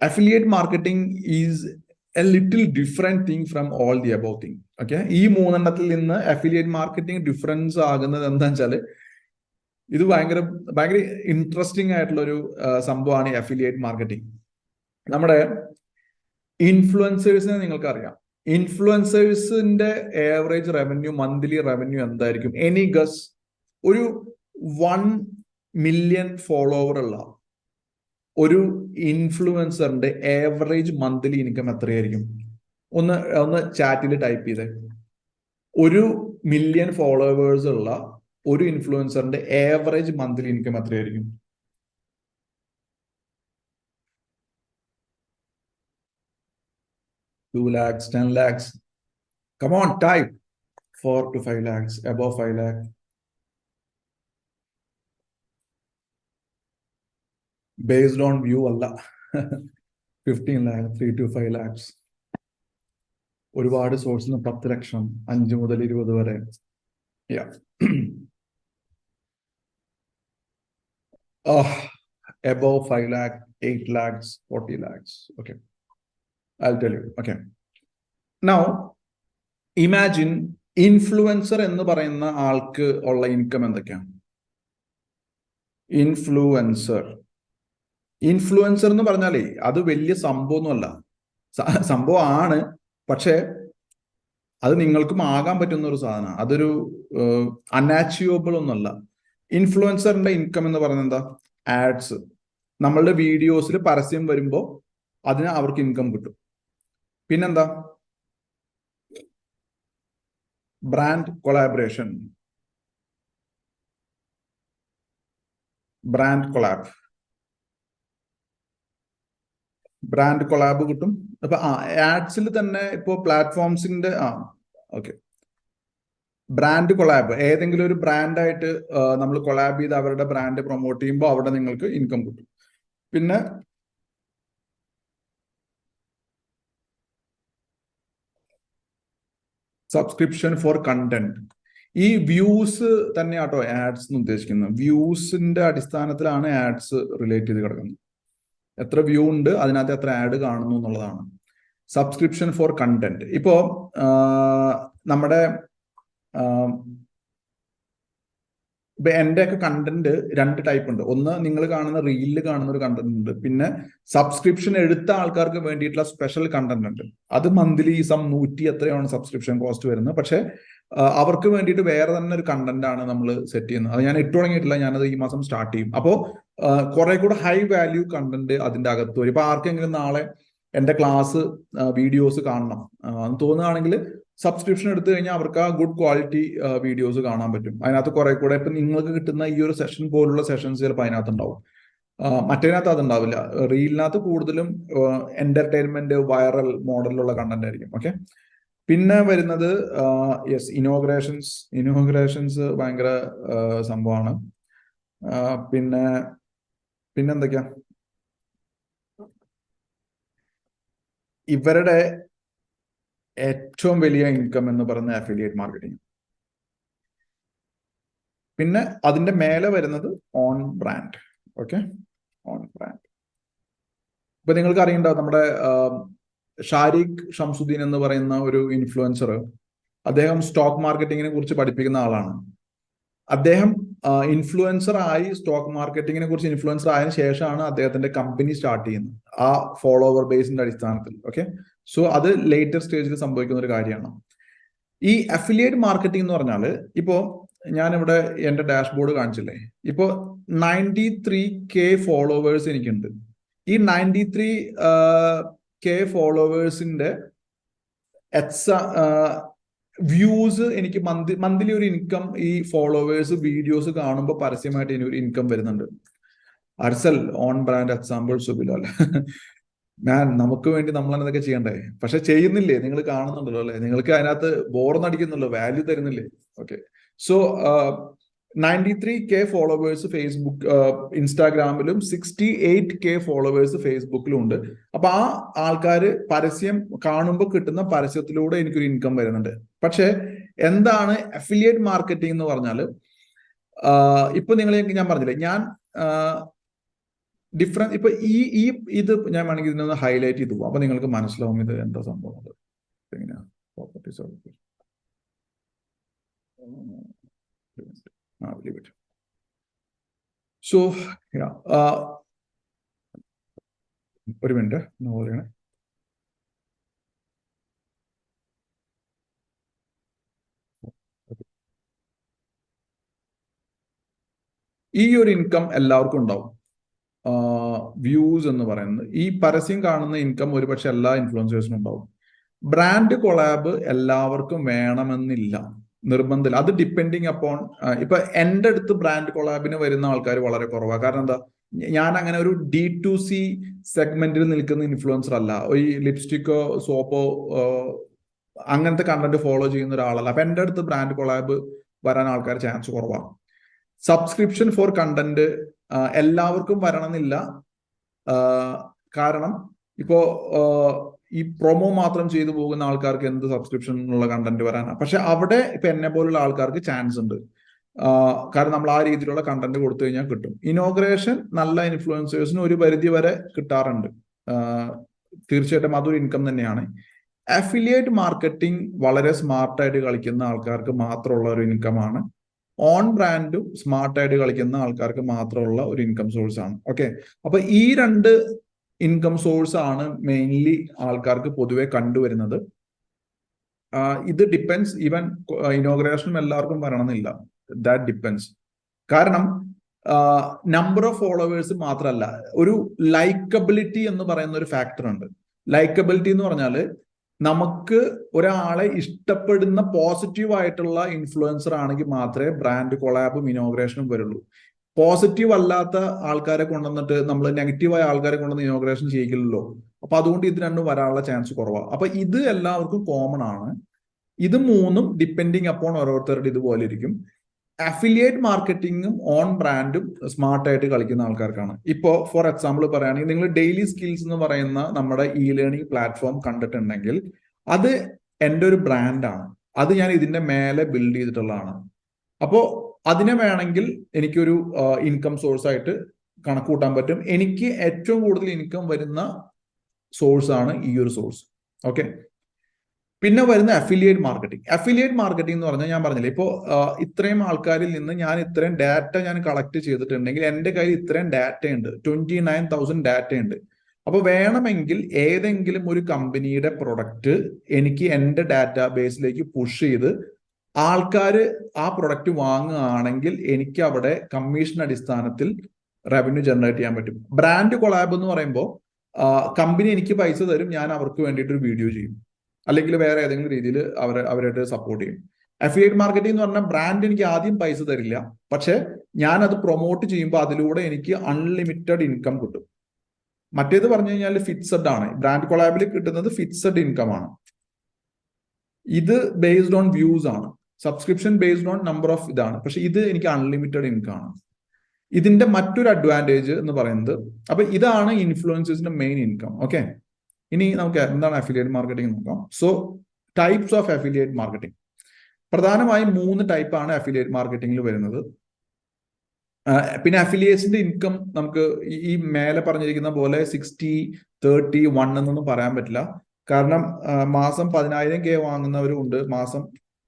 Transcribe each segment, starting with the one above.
affiliate marketing is a little different thing from all the above thing. Okay, ഈ മൂന്നെണ്ണത്തിൽ നിന്ന് affiliate marketing difference ആകുന്നത് എന്താ വെച്ചാല് ഇത് ഭയങ്കര ഭയങ്കര ഇൻട്രസ്റ്റിംഗ് ആയിട്ടുള്ള ഒരു സംഭവമാണ് ഈ അഫിലിയേറ്റ് മാർക്കറ്റിംഗ്. നമ്മുടെ ഇൻഫ്ലുവൻസേഴ്സിനെ നിങ്ങൾക്ക് അറിയാം. ഇൻഫ്ലുവൻസേഴ്സിന്റെ ആവറേജ് റവന്യൂ, മന്ത്ലി റവന്യൂ എന്തായിരിക്കും? Any guess? ഒരു 1 മില്യൺ ഫോളോവർ ഉള്ള ഒരു ഇൻഫ്ലുവൻസറിന്റെ ആവറേജ് മന്ത്ലി ഇൻകം എത്രയായിരിക്കും? ഒന്ന് ചാറ്റിൽ ടൈപ്പ് ചെയ്തേ. 1 മില്യൺ ഫോളോവേഴ്സ് ഉള്ള ഒരു ഇൻഫ്ലുവൻസറിന്റെ ആവറേജ് മന്ത്ലി ഇൻകം എത്രയായിരിക്കും? 2 lakhs, 10 lakhs. Come on, type 4 to 5 lakhs, above 5 lakh. Based on view അല്ല. 15 lakhs, 3 to 5 lakhs. ഒരുപാട് സോഴ്സിന് 10 ലക്ഷം, 5 മുതൽ 20 വരെ. Yeah. Above 5 lakh, 8 lakhs, 40 lakhs. Okay. I'll tell you. Okay. Now, imagine influencer എന്ന് പറയുന്ന ആൾക്ക് ഉള്ള ഇൻകം എന്തൊക്കെയാണ്? ഇൻഫ്ലുവൻസർ എന്ന് പറഞ്ഞാലേ അത് വലിയ സംഭവമൊന്നുമല്ല. സംഭവമാണ്, പക്ഷേ അത് നിങ്ങൾക്കും ആകാൻ പറ്റുന്ന ഒരു സാധനമാണ്. അതൊരു അൺഅച്ചീവബിൾ ഒന്നുമല്ല. ഇൻഫ്ലുവൻസറിന്റെ ഇൻകം എന്ന് പറയുന്നത് എന്താ? ആഡ്സ്. നമ്മളുടെ വീഡിയോസിൽ പരസ്യം വരുമ്പോൾ അതിന് അവർക്ക് ഇൻകം കിട്ടും. പിന്നെന്താ? ബ്രാൻഡ് കൊളാബറേഷൻ, ബ്രാൻഡ് കൊളാബ് കിട്ടും. അപ്പൊ ആഡ്സിൽ തന്നെ ഇപ്പോ പ്ലാറ്റ്ഫോംസിന്റെ ഓക്കെ, ബ്രാൻഡ് കൊളാബ്, ഏതെങ്കിലും ഒരു ബ്രാൻഡായിട്ട് നമ്മൾ കൊളാബ് ചെയ്ത് അവരുടെ ബ്രാൻഡ് പ്രൊമോട്ട് ചെയ്യുമ്പോൾ അവിടെ നിങ്ങൾക്ക് ഇൻകം കിട്ടും. പിന്നെ സബ്സ്ക്രിപ്ഷൻ ഫോർ കണ്ടന്റ്. ഈ വ്യൂസ് തന്നെയാട്ടോ ആഡ്സ് എന്ന് ഉദ്ദേശിക്കുന്നത്. വ്യൂസിന്റെ അടിസ്ഥാനത്തിലാണ് ആഡ്സ് റിലേറ്റ് ചെയ്ത് കിടക്കുന്നത്. എത്ര വ്യൂ ഉണ്ട്, അതിനകത്ത് എത്ര ആഡ് കാണുന്നു എന്നുള്ളതാണ് സബ്സ്ക്രിപ്ഷൻ ഫോർ കണ്ടന്റ്. ഇപ്പോ നമ്മുടെ ഇപ്പൊ എൻ്റെ ഒക്കെ കണ്ടന്റ് 2 ടൈപ്പ് ഉണ്ട്. ഒന്ന് നിങ്ങൾ കാണുന്ന റീലിൽ കാണുന്ന ഒരു കണ്ടന്റ് ഉണ്ട്. പിന്നെ സബ്സ്ക്രിപ്ഷൻ എടുത്ത ആൾക്കാർക്ക് വേണ്ടിയിട്ടുള്ള സ്പെഷ്യൽ കണ്ടന്റ് ഉണ്ട്. അത് മന്ത്ലി 100 എത്രയാണ് സബ്സ്ക്രിപ്ഷൻ കോസ്റ്റ് വരുന്നത്. പക്ഷെ അവർക്ക് വേണ്ടിയിട്ട് വേറെ തന്നെ ഒരു കണ്ടന്റ് ആണ് നമ്മൾ സെറ്റ് ചെയ്യുന്നത്. അത് ഞാൻ ഇട്ട് തുടങ്ങിയിട്ടില്ല, ഞാനത് ഈ മാസം സ്റ്റാർട്ട് ചെയ്യും. അപ്പോൾ കുറെ കൂടെ ഹൈ വാല്യൂ കണ്ടന്റ് അതിന്റെ അകത്ത് വരും. ഇപ്പൊ ആർക്കെങ്കിലും നാളെ എന്റെ ക്ലാസ് വീഡിയോസ് കാണണം എന്ന് തോന്നുകയാണെങ്കിൽ സബ്സ്ക്രിപ്ഷൻ എടുത്തു കഴിഞ്ഞാൽ അവർക്ക് ആ ഗുഡ് ക്വാളിറ്റി വീഡിയോസ് കാണാൻ പറ്റും. അതിനകത്ത് കുറെ കൂടെ ഇപ്പൊ നിങ്ങൾക്ക് കിട്ടുന്ന ഈ ഒരു സെഷൻ പോലുള്ള സെഷൻസ് ചിലപ്പോൾ അതിനകത്ത് ഉണ്ടാവും. മറ്റേതിനകത്ത് അതുണ്ടാവില്ല. റീലിനകത്ത് കൂടുതലും എന്റർടൈൻമെന്റ്, വൈറൽ മോഡലിലുള്ള കണ്ടന്റ് ആയിരിക്കും. ഓക്കെ. പിന്നെ വരുന്നത് യെസ്, ഇനോഗ്രേഷൻസ് ഭയങ്കര സംഭവമാണ്. പിന്നെന്തൊക്കെയാ ഇവരുടെ ഏറ്റവും വലിയ ഇൻകം എന്ന് പറയുന്ന അഫിലിയേറ്റ് മാർക്കറ്റിംഗ്. പിന്നെ അതിന്റെ മേലെ വരുന്നത് on brand. Okay, on brand. ഇപ്പൊ നിങ്ങൾക്ക് അറിയണ്ടാവും, നമ്മുടെ ഷാരിഖ് ഷംസുദ്ദീൻ എന്ന് പറയുന്ന ഒരു ഇൻഫ്ലുവൻസർ, അദ്ദേഹം സ്റ്റോക്ക് മാർക്കറ്റിങ്ങിനെ കുറിച്ച് പഠിപ്പിക്കുന്ന ആളാണ്. അദ്ദേഹം ഇൻഫ്ലുവൻസർ ആയി, സ്റ്റോക്ക് മാർക്കറ്റിങ്ങിനെ കുറിച്ച് ഇൻഫ്ലുവൻസർ ആയതിനു ശേഷമാണ് അദ്ദേഹത്തിന്റെ കമ്പനി സ്റ്റാർട്ട് ചെയ്യുന്നത്, ആ ഫോളോവർ ബേസിന്റെ അടിസ്ഥാനത്തിൽ. ഓക്കെ, സോ അത് ലേറ്റർ സ്റ്റേജിൽ സംഭവിക്കുന്ന ഒരു കാര്യമാണ്. ഈ അഫിലിയേറ്റ് മാർക്കറ്റിംഗ് എന്ന് പറഞ്ഞാൽ, ഇപ്പോ ഞാനിവിടെ എന്റെ ഡാഷ്ബോർഡ് കാണിച്ചില്ലേ, ഇപ്പോ 93K ഫോളോവേഴ്സ് എനിക്കുണ്ട്. ഈ 93K ഫോളോവേഴ്സിന്റെ വ്യൂസ് എനിക്ക് മന്ത്ലി ഒരു ഇൻകം, ഈ ഫോളോവേഴ്സ് വീഡിയോസ് കാണുമ്പോൾ പരസ്യമായിട്ട് ഇനി ഒരു ഇൻകം വരുന്നുണ്ട്. അർസൽ ഓൺ ബ്രാൻഡ് എക്സാമ്പിൾ സുബിലാൽ. നമുക്ക് വേണ്ടി നമ്മൾ അതൊക്കെ ചെയ്യണ്ടേ? പക്ഷെ ചെയ്യുന്നില്ലേ? നിങ്ങൾ കാണുന്നുണ്ടല്ലോ അല്ലെ? നിങ്ങൾക്ക് അതിനകത്ത് ബോർന്നടിക്കുന്നുള്ളൂ, വാല്യൂ തരുന്നില്ലേ? Okay, so 93K followers Facebook, ഇൻസ്റ്റാഗ്രാമിലും 68K ഫോളോവേഴ്സ് ഫേസ്ബുക്കിലും ഉണ്ട്. അപ്പൊ ആ ആൾക്കാര് പരസ്യം കാണുമ്പോൾ കിട്ടുന്ന പരസ്യത്തിലൂടെ എനിക്കൊരു ഇൻകം വരുന്നുണ്ട്. പക്ഷെ എന്താണ് അഫിലിയേറ്റ് മാർക്കറ്റിംഗ് എന്ന് പറഞ്ഞാൽ, ഇപ്പൊ ഞാൻ പറഞ്ഞില്ലേ, ഡിഫറൻസ് ഇപ്പൊ ഈ ഇത് ഞാൻ വേണമെങ്കിൽ ഇതിനൊന്ന് ഹൈലൈറ്റ് ചെയ്തു പോകും, അപ്പൊ നിങ്ങൾക്ക് മനസ്സിലാവും ഇത് എന്താ സംഭവം എങ്ങനെയാ പ്രോപ്പർട്ടീസ്. സോ ഒരു മിനിറ്റ് പറയണേ. ഈ ഒരു ഇൻകം എല്ലാവർക്കും ഉണ്ടാവും. വ്യൂസ് എന്ന് പറയുന്നത്, ഈ പരസ്യം കാണുന്ന ഇൻകം ഒരുപക്ഷെ എല്ലാ ഇൻഫ്ലുവൻസേഴ്സിനും ഉണ്ടാവും. ബ്രാൻഡ് കൊളാബ് എല്ലാവർക്കും വേണമെന്നില്ല, നിർബന്ധമില്ല. അത് ഡിപ്പെൻഡിങ് അപ്പോൺ, ഇപ്പൊ എൻ്റെ അടുത്ത് ബ്രാൻഡ് കൊളാബിന് വരുന്ന ആൾക്കാർ വളരെ കുറവാണ്. കാരണം എന്താ, ഞാൻ അങ്ങനെ ഒരു D2C സെഗ്മെന്റിൽ നിൽക്കുന്ന ഇൻഫ്ലുവൻസർ അല്ല. ഈ ലിപ്സ്റ്റിക്കോ സോപ്പോ അങ്ങനത്തെ കണ്ടന്റ് ഫോളോ ചെയ്യുന്ന ഒരാളല്ല. അപ്പൊ എൻ്റെ അടുത്ത് ബ്രാൻഡ് കൊളാബ് വരാൻ ആൾക്കാർ ചാൻസ് കുറവാണ്. സബ്സ്ക്രിപ്ഷൻ ഫോർ കണ്ടന്റ് എല്ലാവർക്കും വരണമെന്നില്ല. കാരണം ഇപ്പോ ഈ പ്രൊമോ മാത്രം ചെയ്തു പോകുന്ന ആൾക്കാർക്ക് എന്ത് സബ്സ്ക്രിപ്ഷൻ ഉള്ള കണ്ടന്റ് വരാനാണ്. പക്ഷെ അവിടെ ഇപ്പൊ എന്നെ പോലുള്ള ആൾക്കാർക്ക് ചാൻസ് ഉണ്ട്. കാരണം നമ്മൾ ആ രീതിയിലുള്ള കണ്ടന്റ് കൊടുത്തു കഴിഞ്ഞാൽ കിട്ടും. ഇനോഗ്രേഷൻ നല്ല ഇൻഫ്ലുവൻസേഴ്സിന് ഒരു പരിധി വരെ കിട്ടാറുണ്ട്. തീർച്ചയായിട്ടും അതൊരു ഇൻകം തന്നെയാണ്. അഫിലിയേറ്റ് മാർക്കറ്റിംഗ് വളരെ സ്മാർട്ടായിട്ട് കളിക്കുന്ന ആൾക്കാർക്ക് മാത്രമുള്ള ഒരു ഇൻകമാണ്. ഓൺ ബ്രാൻഡും സ്മാർട്ടായിട്ട് കളിക്കുന്ന ആൾക്കാർക്ക് മാത്രമുള്ള ഒരു ഇൻകം സോഴ്സ് ആണ്. ഓക്കെ, അപ്പൊ ഈ രണ്ട് ഇൻകം സോഴ്സ് ആണ് മെയിൻലി ആൾക്കാർക്ക് പൊതുവെ കണ്ടുവരുന്നത്. ഇത് ഡിപ്പെൻസ്, ഈവൻ ഇനോഗ്രേഷനും എല്ലാവർക്കും വരണമെന്നില്ല. That depends. കാരണം നമ്പർ ഓഫ് ഫോളോവേഴ്സ് മാത്രമല്ല, ഒരു ലൈക്കബിലിറ്റി എന്ന് പറയുന്ന ഒരു ഫാക്ടർ ഉണ്ട്. ലൈക്കബിലിറ്റി എന്ന് പറഞ്ഞാൽ നമുക്ക് ഒരാളെ ഇഷ്ടപ്പെടുന്ന പോസിറ്റീവ് ആയിട്ടുള്ള ഇൻഫ്ലുവൻസർ ആണെങ്കിൽ മാത്രമേ ബ്രാൻഡ് കൊളാബും ഇനോഗ്രേഷനും വരുള്ളൂ. പോസിറ്റീവ് അല്ലാത്ത ആൾക്കാരെ കൊണ്ടുവന്നിട്ട് നമ്മൾ നെഗറ്റീവായ ആൾക്കാരെ കൊണ്ടുവന്ന് ഇനോഗ്രേഷൻ ചെയ്യില്ലല്ലോ. അപ്പൊ അതുകൊണ്ട് ഇത് രണ്ടും വരാനുള്ള ചാൻസ് കുറവാണ്. അപ്പൊ ഇത് എല്ലാവർക്കും കോമൺ ആണ്. ഇത് മൂന്നും ഡിപ്പെൻഡിങ് അപ്പോൺ ഓരോരുത്തരുടെ ഇതുപോലെ ഇരിക്കും. അഫിലിയേറ്റ് മാർക്കറ്റിംഗും ഓൺ ബ്രാൻഡും സ്മാർട്ടായിട്ട് കളിക്കുന്ന ആൾക്കാർക്കാണ്. ഇപ്പോൾ ഫോർ എക്സാമ്പിൾ പറയുകയാണെങ്കിൽ, നിങ്ങൾ ഡെയിലി സ്കിൽസ് എന്ന് പറയുന്ന നമ്മുടെ ലേണിംഗ് പ്ലാറ്റ്ഫോം കണ്ടിട്ടുണ്ടെങ്കിൽ അത് എൻ്റെ ഒരു ബ്രാൻഡാണ്. അത് ഞാൻ ഇതിന്റെ മേലെ ബിൽഡ് ചെയ്തിട്ടുള്ളതാണ്. അപ്പോൾ അതിനെ വേണമെങ്കിൽ എനിക്കൊരു ഇൻകം സോഴ്സ് ആയിട്ട് കണക്കൂട്ടാൻ പറ്റും. എനിക്ക് ഏറ്റവും കൂടുതൽ ഇൻകം വരുന്ന സോഴ്സ് ആണ് ഈ ഒരു സോഴ്സ്. ഓക്കെ, പിന്നെ വരുന്ന അഫിലിയേറ്റ് മാർക്കറ്റിംഗ്. അഫിലിയേറ്റ് മാർക്കറ്റിംഗ് എന്ന് പറഞ്ഞാൽ ഞാൻ പറഞ്ഞില്ലേ, ഇപ്പോൾ ഇത്രയും ആൾക്കാരിൽ നിന്ന് ഞാൻ ഇത്രയും ഡാറ്റ ഞാൻ കളക്ട് ചെയ്തിട്ടുണ്ടെങ്കിൽ എൻ്റെ കയ്യിൽ ഇത്രയും ഡാറ്റ ഉണ്ട്, 29,000 ഡാറ്റ ഉണ്ട്. അപ്പൊ വേണമെങ്കിൽ ഏതെങ്കിലും ഒരു കമ്പനിയുടെ പ്രൊഡക്റ്റ് എനിക്ക് എൻ്റെ ഡാറ്റാ ബേസിലേക്ക് പുഷ് ചെയ്ത് ആൾക്കാർ ആ പ്രൊഡക്റ്റ് വാങ്ങുകയാണെങ്കിൽ എനിക്ക് അവിടെ കമ്മീഷൻ അടിസ്ഥാനത്തിൽ റവന്യൂ ജനറേറ്റ് ചെയ്യാൻ പറ്റും. ബ്രാൻഡ് കൊളാബ് എന്ന് പറയുമ്പോൾ കമ്പനി എനിക്ക് പൈസ തരും, ഞാൻ അവർക്ക് വേണ്ടിയിട്ട് ഒരു വീഡിയോ ചെയ്യും, അല്ലെങ്കിൽ വേറെ ഏതെങ്കിലും രീതിയിൽ അവരായിട്ട് സപ്പോർട്ട് ചെയ്യും. അഫിലിയേറ്റ് മാർക്കറ്റിംഗ് എന്ന് പറഞ്ഞാൽ ബ്രാൻഡ് എനിക്ക് ആദ്യം പൈസ തരില്ല, പക്ഷെ ഞാൻ അത് പ്രൊമോട്ട് ചെയ്യുമ്പോൾ അതിലൂടെ എനിക്ക് അൺലിമിറ്റഡ് ഇൻകം കിട്ടും. മറ്റേത് പറഞ്ഞു കഴിഞ്ഞാൽ ഫിക്സഡ് ആണ്. ബ്രാൻഡ് കൊളാബിൽ കിട്ടുന്നത് ഫിക്സഡ് ഇൻകം ആണ്. ഇത് ബേസ്ഡ് ഓൺ വ്യൂസ് ആണ്. Subscription based on number of ഇതാണ്. പക്ഷെ ഇത് എനിക്ക് അൺലിമിറ്റഡ് ഇൻകം ആണ്. ഇതിന്റെ മറ്റൊരു അഡ്വാൻറ്റേജ് എന്ന് പറയുന്നത്, അപ്പൊ ഇതാണ് ഇൻഫ്ലുവൻസേഴ്സിന്റെ മെയിൻ ഇൻകം. ഓക്കെ, ഇനി നമുക്ക് എന്താണ് അഫിലിയേറ്റ് മാർക്കറ്റിംഗ് നോക്കാം. So types of affiliate marketing, പ്രധാനമായും 3 ടൈപ്പാണ് അഫിലിയേറ്റ് മാർക്കറ്റിംഗിൽ വരുന്നത്. പിന്നെ അഫിലിയേറ്റ്സിന്റെ ഇൻകം നമുക്ക് ഈ മേലെ പറഞ്ഞിരിക്കുന്ന പോലെ 60-30-1 എന്നൊന്നും പറയാൻ പറ്റില്ല. കാരണം മാസം 10,000K വാങ്ങുന്നവരും ഉണ്ട്, മാസം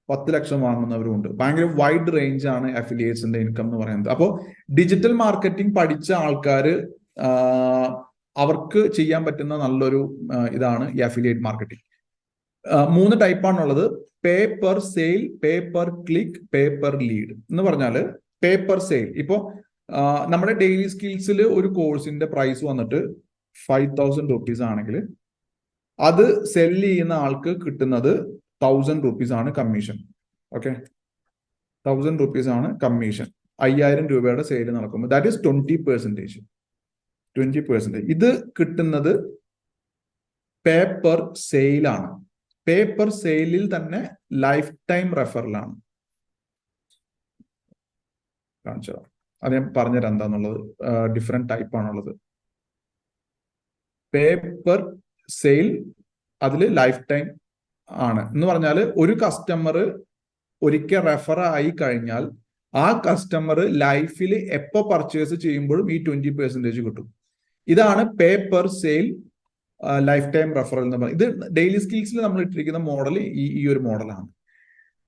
10 ലക്ഷം വാങ്ങുന്നവരും ഉണ്ട്. ഭയങ്കര വൈഡ് റേഞ്ച് ആണ് അഫിലിയേറ്റ്സിന്റെ ഇൻകം എന്ന് പറയുന്നത്. അപ്പോൾ ഡിജിറ്റൽ മാർക്കറ്റിംഗ് പഠിച്ച ആൾക്കാർ അവർക്ക് ചെയ്യാൻ പറ്റുന്ന നല്ലൊരു ഇതാണ് ഈ അഫിലിയേറ്റ് മാർക്കറ്റിംഗ്. 3 ടൈപ്പാണുള്ളത്. Pay per sale, pay per click, pay per lead എന്ന് പറഞ്ഞാൽ പേ പെർ സെയിൽ. ഇപ്പോൾ നമ്മുടെ ഡെയിലി സ്കിൽസിൽ ഒരു കോഴ്സിന്റെ പ്രൈസ് വന്നിട്ട് 5,000 rupees ആണെങ്കിൽ അത് സെല്ല് ചെയ്യുന്ന ആൾക്ക് കിട്ടുന്നത് 1,000 rupees ആണ് കമ്മീഷൻ. ഓക്കെ, 1,000 rupees ആണ് കമ്മീഷൻ. 5,000 രൂപയുടെ സെയിൽ നടക്കുമ്പോൾ ദാറ്റ് ഈസ് 20%. 20%. ഇത് കിട്ടുന്നത് പേ പെർ സെയിലാണ്. പേ പെർ സെയിലിൽ തന്നെ ലൈഫ് ടൈം റെഫറലാണ്. കാണിച്ചോ, അത് ഞാൻ പറഞ്ഞുതരാം എന്താന്നുള്ളത്. ഡിഫറെന്റ് ടൈപ്പ് ആണുള്ളത്. പേ പെർ സെയിൽ, അതിൽ ലൈഫ് ടൈം ആണ് എന്ന് പറഞ്ഞാൽ ഒരു കസ്റ്റമർ ഒരിക്കൽ റെഫർ ആയി കഴിഞ്ഞാൽ ആ കസ്റ്റമർ ലൈഫിൽ എപ്പോൾ പർച്ചേസ് ചെയ്യുമ്പോഴും ഈ 20% കിട്ടും. ഇതാണ് പേ per sale life time referral എന്ന് പറയുന്നത്. ഇത് ഡെയിലി സ്കിൽസിൽ നമ്മൾ ഇട്ടിരിക്കുന്ന മോഡൽ ഈ ഒരു മോഡലാണ്.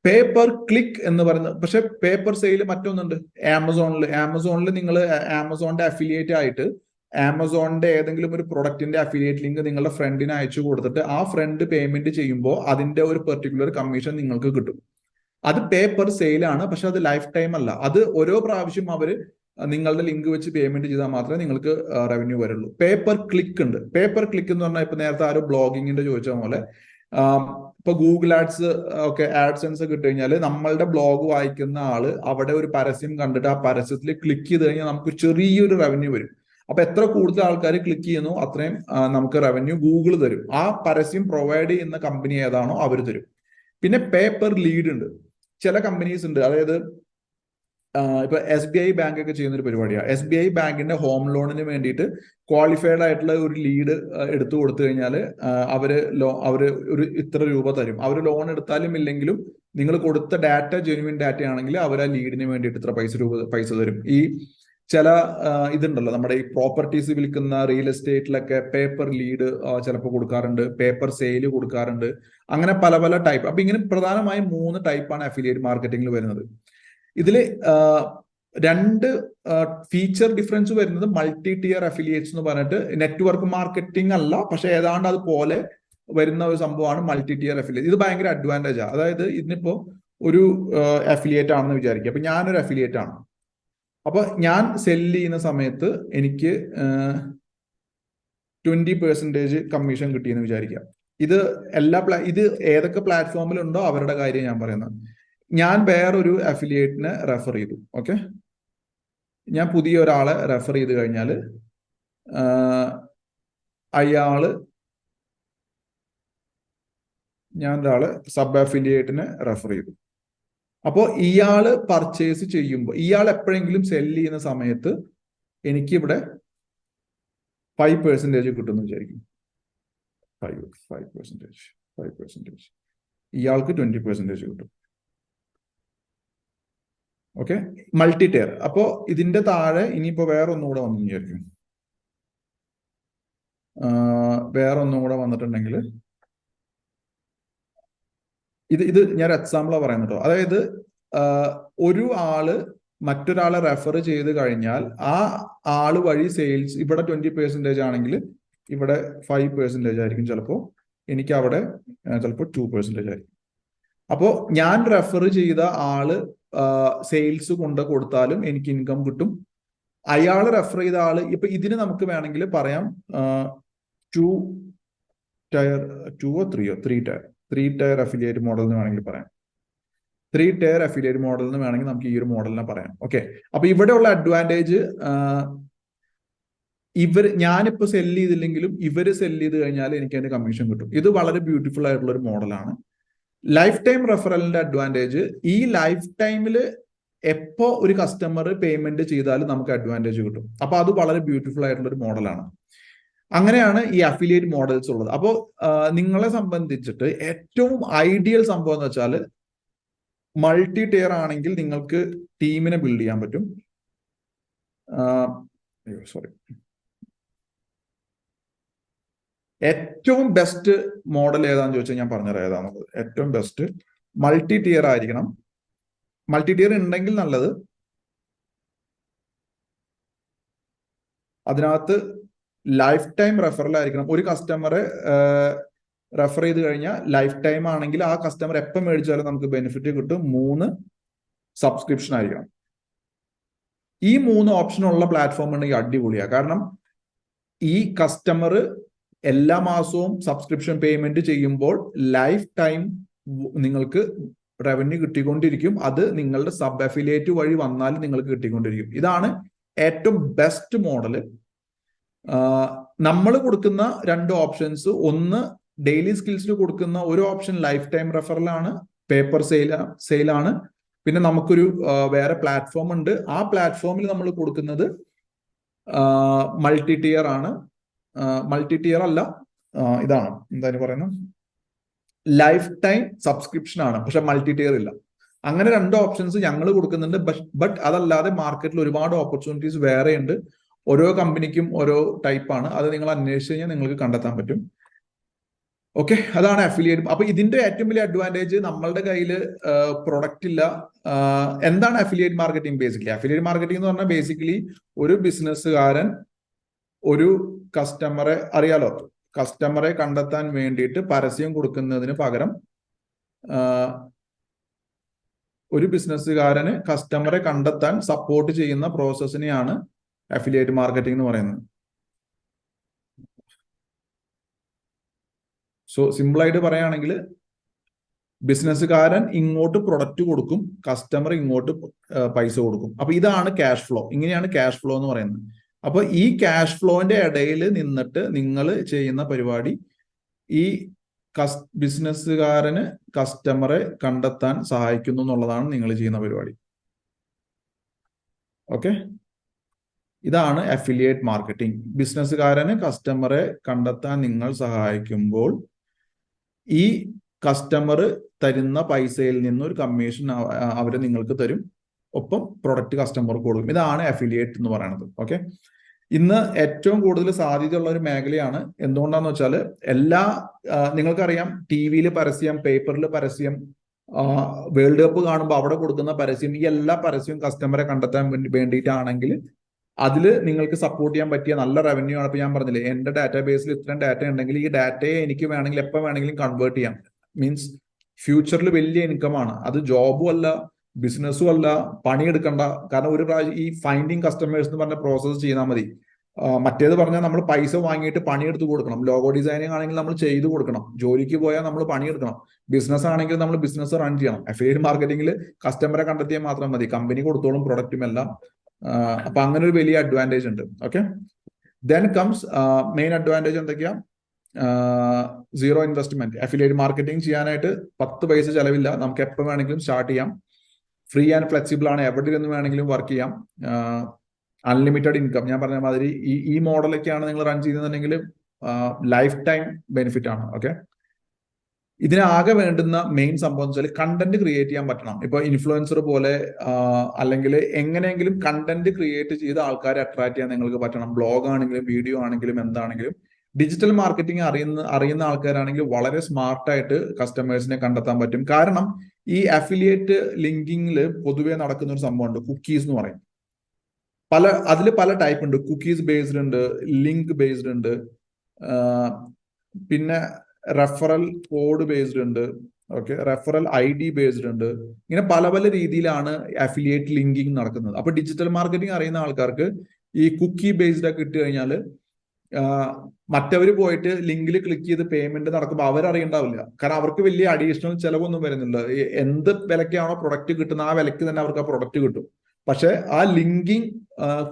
പേ പെർ ക്ലിക്ക് എന്ന് പറയുന്നത്, പക്ഷെ പേ പെർ സെയിൽ മറ്റൊന്നുണ്ട്. ആമസോണിൽ നിങ്ങൾ ആമസോണിന്റെ അഫിലിയേറ്റ് ആയിട്ട് ആമസോണിന്റെ ഏതെങ്കിലും ഒരു പ്രൊഡക്റ്റിന്റെ അഫിലിയേറ്റ് ലിങ്ക് നിങ്ങളുടെ ഫ്രണ്ടിന് അയച്ചു കൊടുത്തിട്ട് ആ ഫ്രണ്ട് പേയ്മെന്റ് ചെയ്യുമ്പോൾ അതിന്റെ ഒരു പെർട്ടിക്കുലർ കമ്മീഷൻ നിങ്ങൾക്ക് കിട്ടും. അത് പേ പെർ സെയിലാണ്, പക്ഷെ അത് ലൈഫ് ടൈം അല്ല. അത് ഓരോ പ്രാവശ്യം അവർ നിങ്ങളുടെ ലിങ്ക് വെച്ച് പേയ്മെന്റ് ചെയ്താൽ മാത്രമേ നിങ്ങൾക്ക് റവന്യൂ വരുള്ളൂ. പേ പെർ ക്ലിക്ക് ഉണ്ട്. പേ പെർ ക്ലിക്ക് എന്ന് പറഞ്ഞാൽ ഇപ്പൊ നേരത്തെ ആരോ ബ്ലോഗിങ്ങിന്റെ ചോദിച്ച പോലെ ഇപ്പൊ ഗൂഗിൾ ആഡ്സ് ഒക്കെ ആഡ്സെൻസ് ഒക്കെ ഇട്ട് കഴിഞ്ഞാൽ നമ്മളുടെ ബ്ലോഗ് വായിക്കുന്ന ആള് അവിടെ ഒരു പരസ്യം കണ്ടിട്ട് ആ പരസ്യത്തിൽ ക്ലിക്ക് ചെയ്ത് കഴിഞ്ഞാൽ നമുക്ക് ചെറിയൊരു റവന്യൂ വരും. അപ്പൊ എത്ര കൂടുതൽ ആൾക്കാർ ക്ലിക്ക് ചെയ്യുന്നു അത്രയും നമുക്ക് റവന്യൂ ഗൂഗിൾ തരും. ആ പരസ്യം പ്രൊവൈഡ് ചെയ്യുന്ന കമ്പനി ഏതാണോ അവർ തരും. പിന്നെ പേ പെർ ലീഡ് ഉണ്ട്. ചില കമ്പനീസ് ഉണ്ട്, അതായത് ഇപ്പൊ SBI ബാങ്ക് ഒക്കെ ചെയ്യുന്ന ഒരു പരിപാടിയാണ്. SBI ബാങ്കിന്റെ ഹോം ലോണിന് വേണ്ടിയിട്ട് ക്വാളിഫൈഡ് ആയിട്ടുള്ള ഒരു ലീഡ് എടുത്തു കൊടുത്തു കഴിഞ്ഞാൽ അവര് ഒരു ഇത്ര രൂപ തരും. അവർ ലോൺ എടുത്താലും ഇല്ലെങ്കിലും നിങ്ങൾ കൊടുത്ത ഡാറ്റ ജെന്യുവിൻ ഡാറ്റ ആണെങ്കിൽ അവർ ആ ലീഡിന് വേണ്ടിയിട്ട് ഇത്ര പൈസ തരും. ഈ ചില ഇതുണ്ടല്ലോ, നമ്മുടെ ഈ പ്രോപ്പർട്ടീസ് വിൽക്കുന്ന റിയൽ എസ്റ്റേറ്റിലൊക്കെ പേപ്പർ ലീഡ് ചിലപ്പോൾ കൊടുക്കാറുണ്ട്, പേപ്പർ സെയിൽ കൊടുക്കാറുണ്ട്. അങ്ങനെ പല പല ടൈപ്പ്. അപ്പൊ ഇങ്ങനെ പ്രധാനമായും 3 ടൈപ്പാണ് അഫിലിയേറ്റ് മാർക്കറ്റിംഗിൽ വരുന്നത്. ഇതില് 2 ഫീച്ചർ ഡിഫറൻസ് വരുന്നത് മൾട്ടി ടിയർ അഫിലിയേറ്റ്സ് എന്ന് പറഞ്ഞിട്ട് നെറ്റ്വർക്ക് മാർക്കറ്റിംഗ് അല്ല, പക്ഷെ ഏതാണ്ട് അതുപോലെ വരുന്ന ഒരു സംഭവമാണ് മൾട്ടി ടിയർ അഫിലിയേറ്റ്. ഇത് ഭയങ്കര അഡ്വാൻറ്റേജാണ്. അതായത് ഇതിനിപ്പോ ഒരു അഫിലിയേറ്റ് ആണെന്ന് വിചാരിക്കുക. അപ്പൊ ഞാനൊരു അഫിലിയേറ്റ് ആണ്. അപ്പൊ ഞാൻ സെല്ല് ചെയ്യുന്ന സമയത്ത് എനിക്ക് 20% കമ്മീഷൻ കിട്ടിയെന്ന് വിചാരിക്കാം. ഇത് ഇത് ഏതൊക്കെ പ്ലാറ്റ്ഫോമിലുണ്ടോ അവരുടെ കാര്യം ഞാൻ പറയുന്നത്. ഞാൻ വേറൊരു അഫിലിയേറ്റിനെ റെഫർ ചെയ്തു. ഓക്കെ, ഞാൻ പുതിയ ഒരാളെ റെഫർ ചെയ്ത് കഴിഞ്ഞാൽ ഞാൻ ഒരാളെ സബ് അഫിലിയേറ്റിനെ റെഫർ ചെയ്തു. അപ്പോൾ ഇയാള് പർച്ചേസ് ചെയ്യുമ്പോൾ, ഇയാൾ എപ്പോഴെങ്കിലും സെല്ല് ചെയ്യുന്ന സമയത്ത് എനിക്കിവിടെ 5% കിട്ടുമെന്ന് വിചാരിക്കും. 5%. ഇയാൾക്ക് 20% കിട്ടും. Okay, multi tier. അപ്പോ ഇതിന്റെ താഴെ ഇനിയിപ്പോ വേറെ ഒന്നും കൂടെ വന്നു വിചാരിക്കും. വേറെ ഒന്നും കൂടെ വന്നിട്ടുണ്ടെങ്കിൽ ഇത് ഞാൻ എക്സാമ്പിളാണ് പറയുന്നത് കേട്ടോ. അതായത് ഒരു ആള് മറ്റൊരാളെ റെഫർ ചെയ്ത് കഴിഞ്ഞാൽ ആ ആള് വഴി സെയിൽസ് ഇവിടെ 20% ആണെങ്കിൽ ഇവിടെ 5% ആയിരിക്കും. ചിലപ്പോൾ എനിക്ക് അവിടെ ചിലപ്പോൾ 2% ആയിരിക്കും. അപ്പോൾ ഞാൻ റെഫർ ചെയ്ത ആള് സെയിൽസ് കൊണ്ട് കൊടുത്താലും എനിക്ക് ഇൻകം കിട്ടും. അയാൾ റെഫർ ചെയ്ത ആള് ഇപ്പൊ ഇതിന് നമുക്ക് വേണമെങ്കിൽ പറയാം 2 ടയർ 2 3 ടയർ അഫിലിയേറ്റ് മോഡൽ എന്ന് വേണമെങ്കിൽ പറയാം. 3 ടയർ അഫിലിയേറ്റ് മോഡൽ എന്ന് വേണമെങ്കിൽ നമുക്ക് ഈ ഒരു മോഡലിനെ പറയാം. ഓക്കെ, അപ്പൊ ഇവിടെയുള്ള അഡ്വാൻറ്റേജ് ഞാനിപ്പോ സെല്ല് ചെയ്തില്ലെങ്കിലും ഇവര് സെല്ല് ചെയ്ത് കഴിഞ്ഞാൽ എനിക്ക് അതിന്റെ കമ്മീഷൻ കിട്ടും. ഇത് വളരെ ബ്യൂട്ടിഫുൾ ആയിട്ടുള്ള ഒരു മോഡലാണ്. ലൈഫ് ടൈം റെഫറലിന്റെ അഡ്വാൻറ്റേജ്, ഈ ലൈഫ് ടൈമിൽ എപ്പോ ഒരു കസ്റ്റമർ പേയ്മെന്റ് ചെയ്താലും നമുക്ക് അഡ്വാൻറ്റേജ് കിട്ടും. അപ്പൊ അത് വളരെ ബ്യൂട്ടിഫുൾ ആയിട്ടുള്ള ഒരു മോഡലാണ്. അങ്ങനെയാണ് ഈ അഫിലിയേറ്റ് മോഡൽസ് ഉള്ളത്. അപ്പോൾ നിങ്ങളെ സംബന്ധിച്ചിട്ട് ഏറ്റവും ഐഡിയൽ സംഭവം എന്ന് വെച്ചാൽ മൾട്ടി ടയർ ആണെങ്കിൽ നിങ്ങൾക്ക് ടീമിനെ ബിൽഡ് ചെയ്യാൻ പറ്റും. ഏറ്റവും ബെസ്റ്റ് മോഡൽ ഏതാണെന്ന് ചോദിച്ചാൽ ഞാൻ പറഞ്ഞുതരാം ഏതാണെന്നുള്ളത്. ഏറ്റവും ബെസ്റ്റ് മൾട്ടി ടിയർ ആയിരിക്കണം. മൾട്ടി ടിയർ ഉണ്ടെങ്കിൽ നല്ലത്. അതിനകത്ത് ലൈഫ് ടൈം റെഫറൽ ആയിരിക്കണം. ഒരു കസ്റ്റമറെ റെഫർ ചെയ്ത് കഴിഞ്ഞാൽ ലൈഫ് ടൈം ആണെങ്കിൽ ആ കസ്റ്റമർ എപ്പം മേടിച്ചാലും നമുക്ക് ബെനിഫിറ്റ് കിട്ടും. 3 സബ്സ്ക്രിപ്ഷൻ ആയിരിക്കണം. ഈ 3 ഓപ്ഷൻ ഉള്ള പ്ലാറ്റ്ഫോം ഉണ്ടെങ്കിൽ അടിപൊളിയാണ്. കാരണം ഈ കസ്റ്റമർ എല്ലാ മാസവും സബ്സ്ക്രിപ്ഷൻ പേയ്മെന്റ് ചെയ്യുമ്പോൾ ലൈഫ് ടൈം നിങ്ങൾക്ക് റവന്യൂ കിട്ടിക്കൊണ്ടിരിക്കും. അത് നിങ്ങളുടെ സബ് അഫിലിയേറ്റ് വഴി വന്നാലും നിങ്ങൾക്ക് കിട്ടിക്കൊണ്ടിരിക്കും. ഇതാണ് ഏറ്റവും ബെസ്റ്റ് മോഡല്. നമ്മൾ കൊടുക്കുന്ന 2 ഓപ്ഷൻസ്, ഒന്ന് ഡെയിലി സ്കിൽസിൽ കൊടുക്കുന്ന ഒരു ഓപ്ഷൻ ലൈഫ് ടൈം റെഫറലാണ്, പേപ്പർ സെയിലാണ്. പിന്നെ നമുക്കൊരു വേറെ പ്ലാറ്റ്ഫോം ഉണ്ട്. ആ പ്ലാറ്റ്ഫോമിൽ നമ്മൾ കൊടുക്കുന്നത് മൾട്ടി ടിയർ ആണ്. മൾട്ടി ടിയർ അല്ല, ഇതാണ് എന്താണ് പറയുന്നത്, ലൈഫ് ടൈം സബ്സ്ക്രിപ്ഷൻ ആണ്, പക്ഷെ മൾട്ടി ടിയർ ഇല്ല. അങ്ങനെ 2 ഓപ്ഷൻസ് ഞങ്ങൾ കൊടുക്കുന്നുണ്ട്. ബട്ട് അതല്ലാതെ മാർക്കറ്റിൽ ഒരുപാട് ഓപ്പർച്യൂണിറ്റീസ് വേറെ ഉണ്ട്. ഓരോ കമ്പനിക്കും ഓരോ ടൈപ്പാണ്. അത് നിങ്ങൾ അന്വേഷിച്ച് കഴിഞ്ഞാൽ നിങ്ങൾക്ക് കണ്ടെത്താൻ പറ്റും. ഓക്കെ, അതാണ് അഫിലിയേറ്റ്. അപ്പൊ ഇതിന്റെ ഏറ്റവും വലിയ അഡ്വാൻറ്റേജ്, നമ്മളുടെ കയ്യിൽ പ്രൊഡക്റ്റ് ഇല്ല. എന്താണ് affiliate marketing? Basically affiliate marketing എന്ന് പറഞ്ഞാൽ ബേസിക്കലി ഒരു ബിസിനസ്സുകാരൻ ഒരു കസ്റ്റമറെ, അറിയാലോ, കസ്റ്റമറെ കണ്ടെത്താൻ വേണ്ടിയിട്ട് പരസ്യം കൊടുക്കുന്നതിന് പകരം ഒരു ബിസിനസ്സുകാരന് കസ്റ്റമറെ കണ്ടെത്താൻ സപ്പോർട്ട് ചെയ്യുന്ന പ്രോസസ്സിനെയാണ് അഫിലിയേറ്റ് മാർക്കറ്റിംഗ് എന്ന് പറയുന്നത്. സോ സിമ്പിൾ ആയിട്ട് പറയുകയാണെങ്കിൽ ബിസിനസ്സുകാരൻ ഇങ്ങോട്ട് പ്രൊഡക്റ്റ് കൊടുക്കും, കസ്റ്റമർ ഇങ്ങോട്ട് പൈസ കൊടുക്കും. അപ്പൊ ഇതാണ് ക്യാഷ് ഫ്ലോ. ഇങ്ങനെയാണ് ക്യാഷ് ഫ്ലോ എന്ന് പറയുന്നത്. അപ്പൊ ഈ ക്യാഷ് ഫ്ലോന്റെ ഇടയിൽ നിന്നിട്ട് നിങ്ങൾ ചെയ്യുന്ന പരിപാടി ഈ ബിസിനസ്സുകാരന് കസ്റ്റമറെ കണ്ടെത്താൻ സഹായിക്കുന്നു എന്നുള്ളതാണ് നിങ്ങൾ ചെയ്യുന്ന പരിപാടി. ഓക്കെ, ഇതാണ് അഫിലിയേറ്റ് മാർക്കറ്റിംഗ്. ബിസിനസ്സുകാരന് കസ്റ്റമറെ കണ്ടെത്താൻ നിങ്ങൾ സഹായിക്കുമ്പോൾ ഈ കസ്റ്റമർ തരുന്ന പൈസയിൽ നിന്ന് ഒരു കമ്മീഷൻ അവർ നിങ്ങൾക്ക് തരും, ഒപ്പം പ്രൊഡക്റ്റ് കസ്റ്റമർക്ക് കൊടുക്കും. ഇതാണ് അഫിലിയേറ്റ് എന്ന് പറയുന്നത്. ഓക്കെ, ഇന്ന് ഏറ്റവും കൂടുതൽ സാധ്യതയുള്ള ഒരു മേഖലയാണ്. എന്തുകൊണ്ടാന്ന് വെച്ചാൽ നിങ്ങൾക്കറിയാം, ടി വിയിൽ പരസ്യം, പേപ്പറിൽ പരസ്യം, വേൾഡ് കപ്പ് കാണുമ്പോൾ അവിടെ കൊടുക്കുന്ന പരസ്യം, ഈ എല്ലാ പരസ്യവും കസ്റ്റമറെ കണ്ടെത്താൻ വേണ്ടിയിട്ടാണെങ്കിൽ അതിൽ നിങ്ങൾക്ക് സപ്പോർട്ട് ചെയ്യാൻ പറ്റിയ നല്ല റവന്യൂ ആണ്. ഇപ്പൊ ഞാൻ പറഞ്ഞില്ലേ, എന്റെ ഡാറ്റാബേസിൽ ഇത്രയും ഡാറ്റ ഉണ്ടെങ്കിൽ ഈ ഡാറ്റയെ എനിക്ക് വേണമെങ്കിൽ എപ്പോൾ വേണമെങ്കിലും കൺവേർട്ട് ചെയ്യാം. മീൻസ് ഫ്യൂച്ചറിൽ വലിയ ഇൻകം ആണ്. അത് ജോബും അല്ല, ബിസിനസ്സും അല്ല, പണിയെടുക്കണ്ട. കാരണം ഒരു പ്രാവശ്യം ഈ ഫൈൻഡിങ് കസ്റ്റമേഴ്സ് എന്ന് പറഞ്ഞ പ്രോസസ്സ് ചെയ്താൽ മതി. മറ്റേത് പറഞ്ഞാൽ നമ്മൾ പൈസ വാങ്ങിയിട്ട് പണിയെടുത്ത് കൊടുക്കണം. ലോഗോ ഡിസൈനിങ് ആണെങ്കിൽ നമ്മൾ ചെയ്തു കൊടുക്കണം. ജോലിക്ക് പോയാൽ നമ്മൾ പണിയെടുക്കണം. ബിസിനസ് ആണെങ്കിൽ നമ്മൾ ബിസിനസ് റൺ ചെയ്യണം. അഫിലിയേറ്റ് മാർക്കറ്റിംഗിൽ കസ്റ്റമറെ കണ്ടെത്തിയാൽ മാത്രം മതി, കമ്പനി കൊടുത്തോളും പ്രൊഡക്റ്റും എല്ലാം. അപ്പൊ അങ്ങനെ ഒരു വലിയ അഡ്വാൻറ്റേജ് ഉണ്ട്. Okay, then comes main advantage എന്തൊക്കെയാ? Zero investment. അഫിലിയേറ്റ് മാർക്കറ്റിംഗ് ചെയ്യാനായിട്ട് 10 പൈസ ചെലവില്ല. നമുക്ക് എപ്പോൾ വേണമെങ്കിലും സ്റ്റാർട്ട് ചെയ്യാം. ഫ്രീ ആൻഡ് ഫ്ലെക്സിബിൾ ആണ്. എവിടെ നിന്ന് വേണമെങ്കിലും വർക്ക് ചെയ്യാം. Unlimited income. ഞാൻ പറഞ്ഞ മാതിരി ഈ മോഡലൊക്കെയാണ് നിങ്ങൾ റൺ ചെയ്യുന്നതെങ്കിൽ ലൈഫ് ടൈം ബെനിഫിറ്റ് ആണ്. ഓക്കെ, ഇതിനാകെ വേണ്ടുന്ന മെയിൻ സംഭവം എന്ന് വെച്ചാൽ കണ്ടന്റ് ക്രിയേറ്റ് ചെയ്യാൻ പറ്റണം. ഇപ്പൊ ഇൻഫ്ലുവൻസർ പോലെ അല്ലെങ്കിൽ എങ്ങനെയെങ്കിലും കണ്ടന്റ് ക്രിയേറ്റ് ചെയ്ത് ആൾക്കാരെ അട്രാക്ട് ചെയ്യാൻ നിങ്ങൾക്ക് പറ്റണം. ബ്ലോഗ് ആണെങ്കിലും വീഡിയോ ആണെങ്കിലും എന്താണെങ്കിലും. ഡിജിറ്റൽ മാർക്കറ്റിംഗ് അറിയുന്ന ആൾക്കാരാണെങ്കിൽ വളരെ സ്മാർട്ടായിട്ട് കസ്റ്റമേഴ്സിനെ കണ്ടെത്താൻ പറ്റും. കാരണം ഈ അഫിലിയേറ്റ് ലിങ്കിങ്ങിൽ പൊതുവേ നടക്കുന്ന ഒരു സംഭവമുണ്ട്, കുക്കീസ് എന്ന് പറയും. അതിൽ പല ടൈപ്പ് ഉണ്ട്. കുക്കീസ് ബേസ്ഡ് ഉണ്ട്, ലിങ്ക് ബേസ്ഡ് ഉണ്ട്, പിന്നെ റെഫറൽ കോഡ് ബേസ്ഡ് ഉണ്ട്. ഓക്കെ, റെഫറൽ ID ബേസ്ഡ് ഉണ്ട്. ഇങ്ങനെ പല പല രീതിയിലാണ് അഫിലിയേറ്റ് ലിങ്കിങ് നടക്കുന്നത്. അപ്പൊ ഡിജിറ്റൽ മാർക്കറ്റിംഗ് അറിയുന്ന ആൾക്കാർക്ക് ഈ കുക്കി ബേസ്ഡ് ഒക്കെ ഇട്ട് കഴിഞ്ഞാൽ മറ്റവർ പോയിട്ട് ലിങ്കിൽ ക്ലിക്ക് ചെയ്ത് പേയ്മെന്റ് നടക്കുമ്പോൾ അവരറിയണ്ടാവില്ല. കാരണം അവർക്ക് വലിയ അഡീഷണൽ ചിലവൊന്നും വരുന്നില്ല. എന്ത് വിലക്കാണോ പ്രൊഡക്റ്റ് കിട്ടുന്നത് ആ വിലക്ക് തന്നെ അവർക്ക് ആ പ്രൊഡക്റ്റ് കിട്ടും. പക്ഷെ ആ ലിങ്കിങ്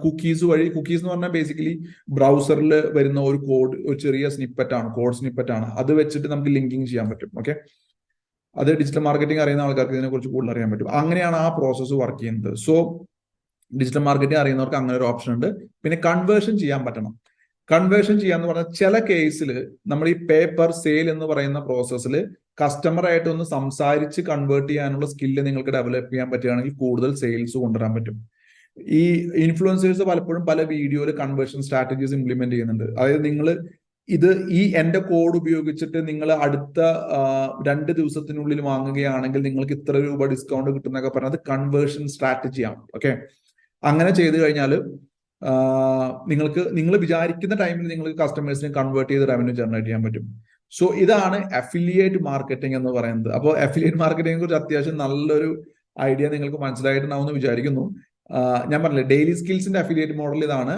കുക്കീസ് വഴി, കുക്കീസ് എന്ന് പറഞ്ഞാൽ ബേസിക്കലി ബ്രൗസറിൽ വരുന്ന ഒരു കോഡ്, ഒരു ചെറിയ സ്നിപ്പറ്റ് ആണ്, കോഡ് സ്നിപ്പറ്റ് ആണ്. അത് വെച്ചിട്ട് നമുക്ക് ലിങ്കിങ് ചെയ്യാൻ പറ്റും. ഓക്കെ, അത് ഡിജിറ്റൽ മാർക്കറ്റിംഗ് അറിയുന്ന ആൾക്കാർക്ക് ഇതിനെ കുറിച്ച് കൂടുതൽ അറിയാൻ പറ്റും. അങ്ങനെയാണ് ആ പ്രോസസ്സ് വർക്ക് ചെയ്യുന്നത്. സോ ഡിജിറ്റൽ മാർക്കറ്റിംഗ് അറിയുന്നവർക്ക് അങ്ങനെ ഒരു ഓപ്ഷൻ ഉണ്ട്. പിന്നെ കൺവേർഷൻ ചെയ്യാൻ പറ്റണം. കൺവേർഷൻ ചെയ്യാന്ന് പറഞ്ഞാൽ ചില കേസിൽ നമ്മൾ ഈ പേപ്പർ സെയിൽ എന്ന് പറയുന്ന പ്രോസസ്സിൽ കസ്റ്റമറായിട്ട് ഒന്ന് സംസാരിച്ച് കൺവേർട്ട് ചെയ്യാനുള്ള സ്കില്ല് നിങ്ങൾക്ക് ഡെവലപ്പ് ചെയ്യാൻ പറ്റുകയാണെങ്കിൽ കൂടുതൽ സെയിൽസ് കൊണ്ടുവരാൻ പറ്റും. ഈ ഇൻഫ്ലുവൻസേഴ്സ് പലപ്പോഴും പല വീഡിയോയിൽ കൺവേർഷൻ സ്ട്രാറ്റജീസ് ഇംപ്ലിമെന്റ് ചെയ്യുന്നുണ്ട്. അതായത് നിങ്ങൾ എന്റെ കോഡ് ഉപയോഗിച്ചിട്ട് നിങ്ങൾ അടുത്ത 2 ദിവസത്തിനുള്ളിൽ വാങ്ങുകയാണെങ്കിൽ നിങ്ങൾക്ക് ഇത്ര രൂപ ഡിസ്കൗണ്ട് കിട്ടുന്നൊക്കെ പറഞ്ഞത് കൺവേർഷൻ സ്ട്രാറ്റജിയാണ്. ഓക്കെ, അങ്ങനെ ചെയ്തു കഴിഞ്ഞാൽ നിങ്ങൾ വിചാരിക്കുന്ന ടൈമിൽ നിങ്ങൾക്ക് കസ്റ്റമേഴ്സിനെ കൺവേർട്ട് ചെയ്ത് റവന്യൂ ജനറേറ്റ് ചെയ്യാൻ പറ്റും. സോ ഇതാണ് അഫിലിയേറ്റ് മാർക്കറ്റിംഗ് എന്ന് പറയുന്നത്. അപ്പോൾ അഫിലിയേറ്റ് മാർക്കറ്റിംഗിനെ കുറിച്ച് അത്യാവശ്യം നല്ലൊരു ഐഡിയ നിങ്ങൾക്ക് മനസ്സിലായിട്ടുണ്ടാവുമെന്ന് വിചാരിക്കുന്നു. ഞാൻ പറഞ്ഞില്ലേ, ഡെയിലി സ്കിൽസിന്റെ അഫിലിയേറ്റ് മോഡൽ ഇതാണ്.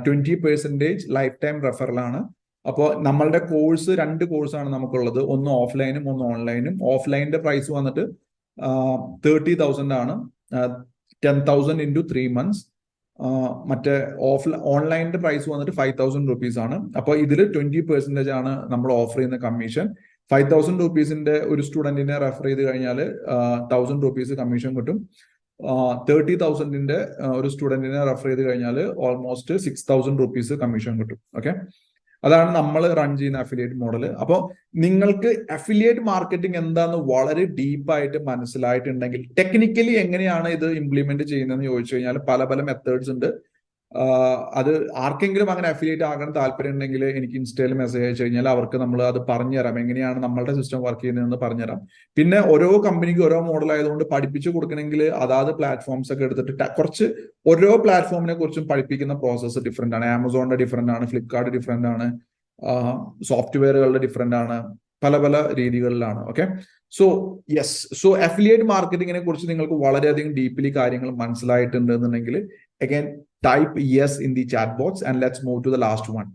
20% ലൈഫ് ടൈം റെഫറലാണ്. അപ്പോൾ നമ്മളുടെ കോഴ്സ് 2 കോഴ്സാണ് നമുക്കുള്ളത്. ഒന്ന് ഓഫ്ലൈനും ഒന്ന് ഓൺലൈനും. ഓഫ്ലൈനിന്റെ പ്രൈസ് വന്നിട്ട് 30,000 ആണ്, 10,000 into 3 months. മറ്റേ ഓൺലൈനിന്റെ പ്രൈസ് വന്നിട്ട് 5,000 rupees ആണ്. അപ്പോൾ ഇതിൽ 20% ആണ് നമ്മൾ ഓഫർ ചെയ്യുന്ന കമ്മീഷൻ. 5,000 rupeesന്റെ ഒരു സ്റ്റുഡന്റിനെ റെഫർ ചെയ്ത് കഴിഞ്ഞാൽ 1,000 rupees കമ്മീഷൻ കിട്ടും. 30,000ന്റെ ഒരു സ്റ്റുഡന്റിനെ റെഫർ ചെയ്ത് കഴിഞ്ഞാൽ ഓൾമോസ്റ്റ് 6,000 rupees കമ്മീഷൻ കിട്ടും. ഓക്കെ, അതാണ് നമ്മൾ റൺ ചെയ്യുന്ന അഫിലിയേറ്റ് മോഡൽ. അപ്പോൾ നിങ്ങൾക്ക് അഫിലിയേറ്റ് മാർക്കറ്റിംഗ് എന്താന്ന് വളരെ ഡീപ്പായിട്ട് മനസ്സിലായിട്ടുണ്ടെങ്കിൽ ടെക്നിക്കലി എങ്ങനെയാണ് ഇത് ഇംപ്ലിമെന്റ് ചെയ്യുന്നതെന്ന് ചോദിച്ചു കഴിഞ്ഞാൽ പല പല മെത്തേഡ്സ് ഉണ്ട്. അത് ആർക്കെങ്കിലും അങ്ങനെ അഫിലിയേറ്റ് ആകാൻ താല്പര്യം ഉണ്ടെങ്കിൽ എനിക്ക് ഇൻസ്റ്റയിൽ മെസ്സേജ് അയച്ചു കഴിഞ്ഞാൽ അവർക്ക് നമ്മൾ അത് പറഞ്ഞുതരാം, എങ്ങനെയാണ് നമ്മളുടെ സിസ്റ്റം വർക്ക് ചെയ്യുന്നതെന്ന് പറഞ്ഞുതരാം. പിന്നെ ഓരോ കമ്പനിക്ക് ഓരോ മോഡൽ ആയതുകൊണ്ട് പഠിപ്പിച്ചു കൊടുക്കണമെങ്കിൽ അതാത് പ്ലാറ്റ്ഫോംസ് ഒക്കെ എടുത്തിട്ട് കുറച്ച് ഓരോ പ്ലാറ്റ്ഫോമിനെ കുറിച്ചും പഠിപ്പിക്കുന്ന പ്രോസസ്സ് ഡിഫറെന്റ് ആണ്. ആമസോണിന്റെ ഡിഫറെന്റ് ആണ്, ഫ്ലിപ്കാർട്ട് ഡിഫറെന്റ് ആണ്, സോഫ്റ്റ്വെയറുകളുടെ ഡിഫറെന്റ് ആണ്, പല പല രീതികളിലാണ്. Okay, so yes, so affiliate മാർക്കറ്റിങ്ങിനെ കുറിച്ച് നിങ്ങൾക്ക് വളരെയധികം ഡീപ്ലി കാര്യങ്ങൾ മനസ്സിലായിട്ടുണ്ട് എന്നുണ്ടെങ്കിൽ again type yes in the chat box and let's move to the last one.